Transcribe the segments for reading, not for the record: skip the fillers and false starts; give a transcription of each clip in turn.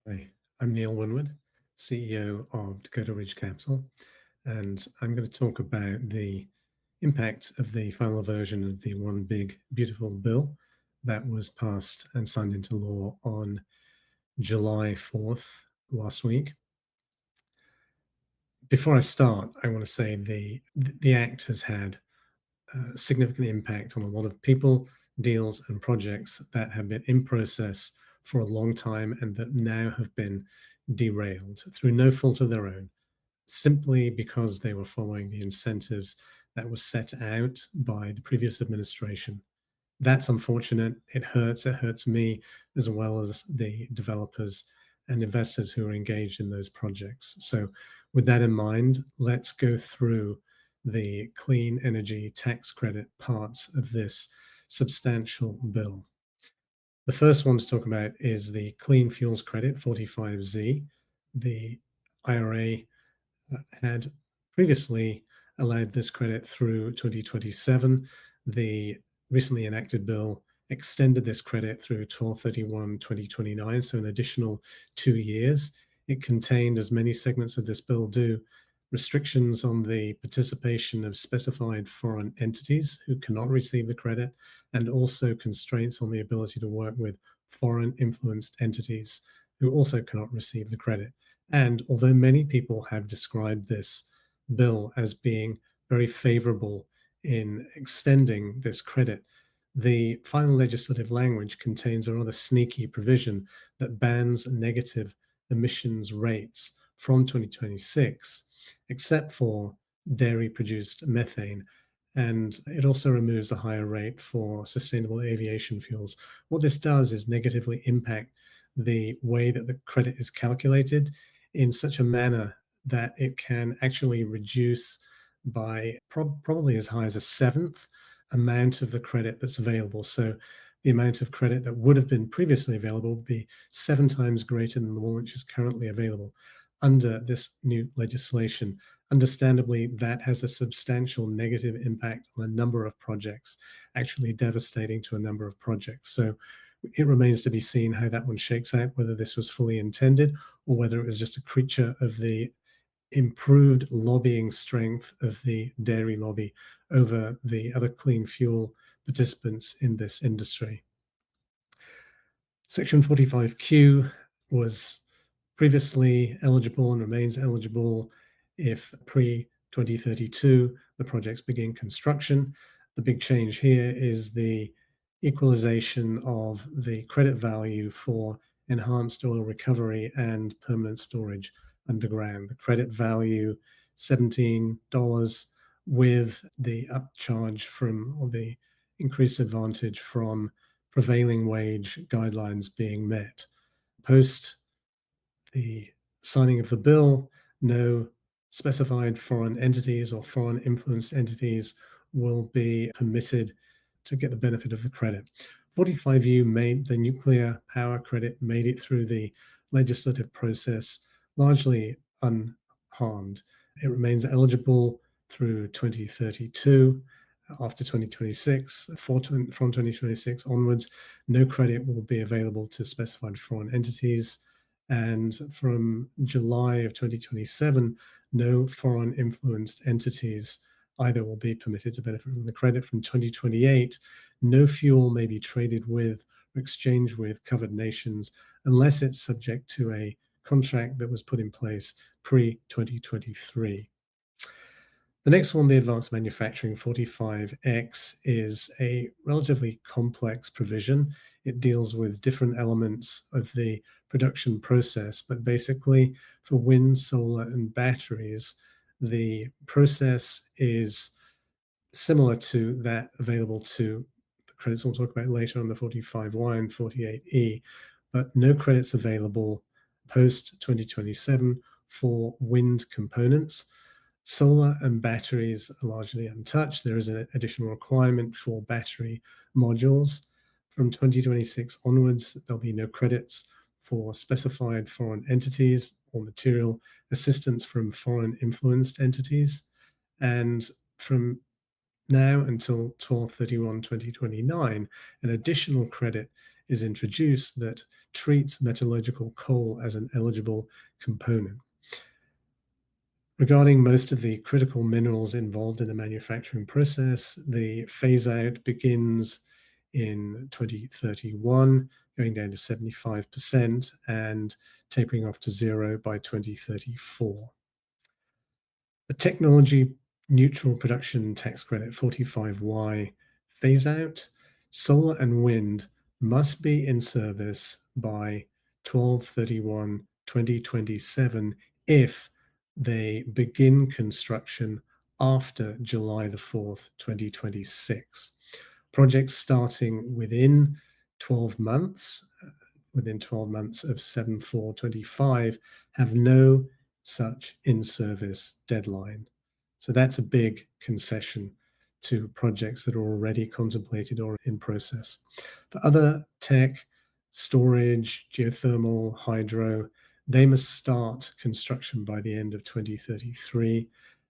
Hi, I'm Neil Winward, CEO of Dakota Ridge Capital, and I'm going to talk about the impact of the final version of the One Big Beautiful Bill that was passed and signed into law on July 4th last week. Before I start, I want to say the act has had a significant impact on a lot of people, deals, and projects that have been in process for a long time and that now have been derailed through no fault of their own, simply because they were following the incentives that were set out by the previous administration. That's unfortunate. It hurts. It hurts me as well as the developers and investors who are engaged in those projects. So, with that in mind, let's go through the clean energy tax credit parts of this substantial bill. The first one to talk about is the Clean Fuels Credit 45Z. The IRA had previously allowed this credit through 2027. The recently enacted bill extended this credit through 12/31/2029, so an additional 2 years. It contained, as many segments of this bill do, restrictions on the participation of specified foreign entities who cannot receive the credit, and also constraints on the ability to work with foreign influenced entities who also cannot receive the credit. And although many people have described this bill as being very favorable in extending this credit, the final legislative language contains a rather sneaky provision that bans negative emissions rates from 2026, except for dairy produced methane. And it also removes a higher rate for sustainable aviation fuels. What this does is negatively impact the way that the credit is calculated in such a manner that it can actually reduce by probably as high as a seventh amount of the credit that's available. So the amount of credit that would have been previously available would be 7 times greater than the one which is currently available under this new legislation. Understandably, that has a substantial negative impact on a number of projects, actually devastating to a number of projects. So it remains to be seen how that one shakes out, whether this was fully intended or whether it was just a creature of the improved lobbying strength of the dairy lobby over the other clean fuel participants in this industry. Section 45Q was previously eligible and remains eligible if pre-2032 the projects begin construction. The big change here is the equalization of the credit value for enhanced oil recovery and permanent storage underground. The credit value $17 with the upcharge from, or the increased advantage from, prevailing wage guidelines being met. Post the signing of the bill, no specified foreign entities or foreign influenced entities will be permitted to get the benefit of the credit. 45U made the nuclear power credit, made it through the legislative process largely unharmed. It remains eligible through 2032. After 2026, from 2026 onwards, no credit will be available to specified foreign entities. And from July of 2027, no foreign influenced entities either will be permitted to benefit from the credit. From 2028, no fuel may be traded with or exchanged with covered nations unless it's subject to a contract that was put in place pre-2023. The next one, the Advanced Manufacturing 45X, is a relatively complex provision. It deals with different elements of the production process, but basically for wind, solar, and batteries, the process is similar to that available to the credits we'll talk about later on the 45Y and 48E, but no credits available post 2027 for wind components. Solar and batteries are largely untouched. There is an additional requirement for battery modules. From 2026 onwards, there'll be no credits for specified foreign entities or material assistance from foreign influenced entities. And from now until 12/31/2029, an additional credit is introduced that treats metallurgical coal as an eligible component. Regarding most of the critical minerals involved in the manufacturing process, the phase out begins in 2031, going down to 75% and tapering off to zero by 2034. The technology neutral production tax credit 45Y phase out, solar and wind must be in service by 12/31/2027 if they begin construction after July the 4th, 2026. Projects starting within 12 months, within 12 months of 7/4/25, have no such in-service deadline. So that's a big concession to projects that are already contemplated or in process. For other tech, storage, geothermal, hydro, they must start construction by the end of 2033.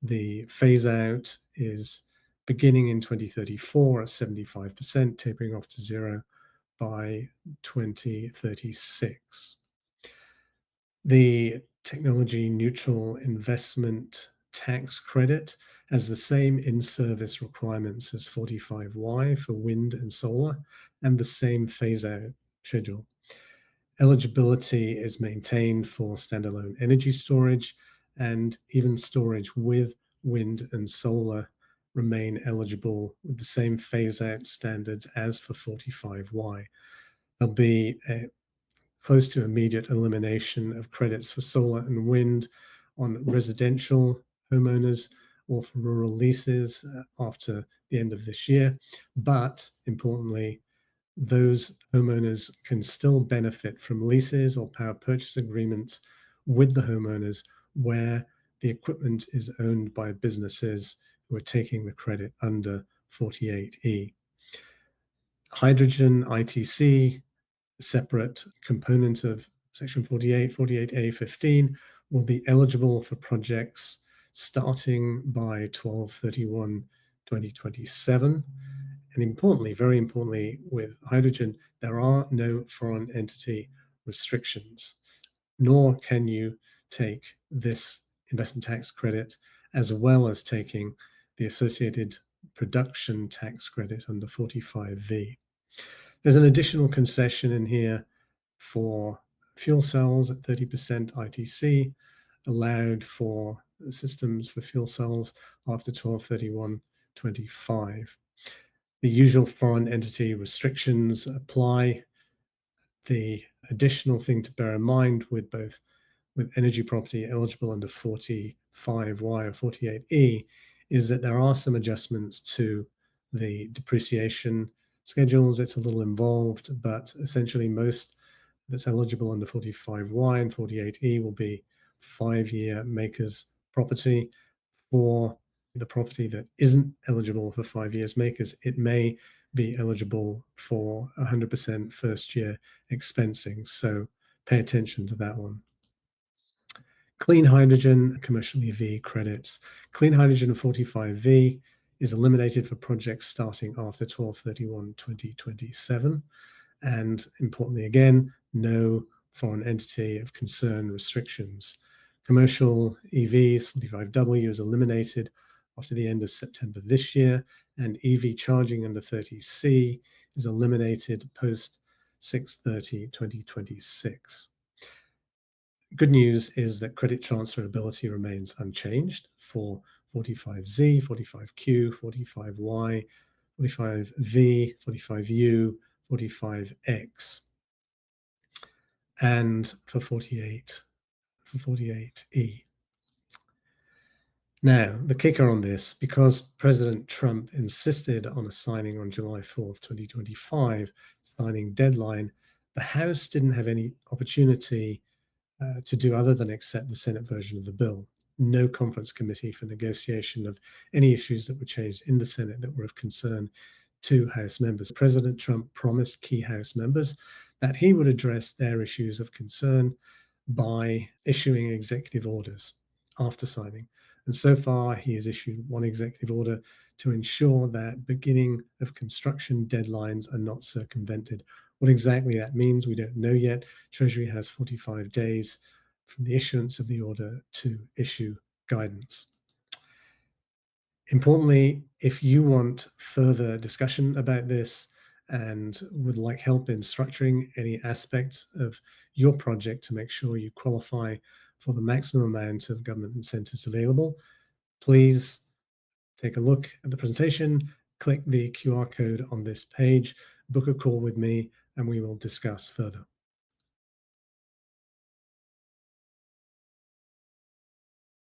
The phase out is beginning in 2034 at 75%, tapering off to zero by 2036. The technology neutral investment tax credit has the same in-service requirements as 45Y for wind and solar and the same phase-out schedule. Eligibility is maintained for standalone energy storage, and even storage with wind and solar remain eligible with the same phase-out standards as for 45Y. There'll be a close to immediate elimination of credits for solar and wind on residential homeowners or for rural leases after the end of this year. But importantly, those homeowners can still benefit from leases or power purchase agreements with the homeowners where the equipment is owned by businesses who are taking the credit under 48E. Hydrogen ITC, separate component of Section 48, 48A15, will be eligible for projects starting by 12/31/2027. And importantly, very importantly, with hydrogen, there are no foreign entity restrictions, nor can you take this investment tax credit as well as taking the associated production tax credit under 45V. There's an additional concession in here for fuel cells at 30% ITC, allowed for systems for fuel cells after 12/31/25. The usual foreign entity restrictions apply. The additional thing to bear in mind with both with energy property eligible under 45Y or 48E is that there are some adjustments to the depreciation schedules. It's a little involved, but essentially most that's eligible under 45Y and 48E will be 5-year makers property. For the property that isn't eligible for 5 years makers, it may be eligible for 100% first year expensing. So pay attention to that one. Clean hydrogen, commercial EV credits. Clean hydrogen 45V is eliminated for projects starting after 12/31/2027. And importantly, again, no foreign entity of concern restrictions. Commercial EVs 45W is eliminated after the end of September this year, and EV charging under 30C is eliminated post 6/30/2026. Good news is that credit transferability remains unchanged for 45Z, 45Q, 45Y, 45V, 45U, 45X, and for 48E. Now, the kicker on this, because President Trump insisted on a signing on July 4th, 2025, signing deadline, the House didn't have any opportunity to do other than accept the Senate version of the bill. No conference committee for negotiation of any issues that were changed in the Senate that were of concern to House members. President Trump promised key House members that he would address their issues of concern by issuing executive orders after signing. And so far, he has issued one executive order to ensure that beginning of construction deadlines are not circumvented. What exactly that means, we don't know yet. Treasury has 45 days from the issuance of the order to issue guidance. Importantly, if you want further discussion about this and would like help in structuring any aspects of your project to make sure you qualify for the maximum amount of government incentives available, please take a look at the presentation, click the QR code on this page, book a call with me, and we will discuss further.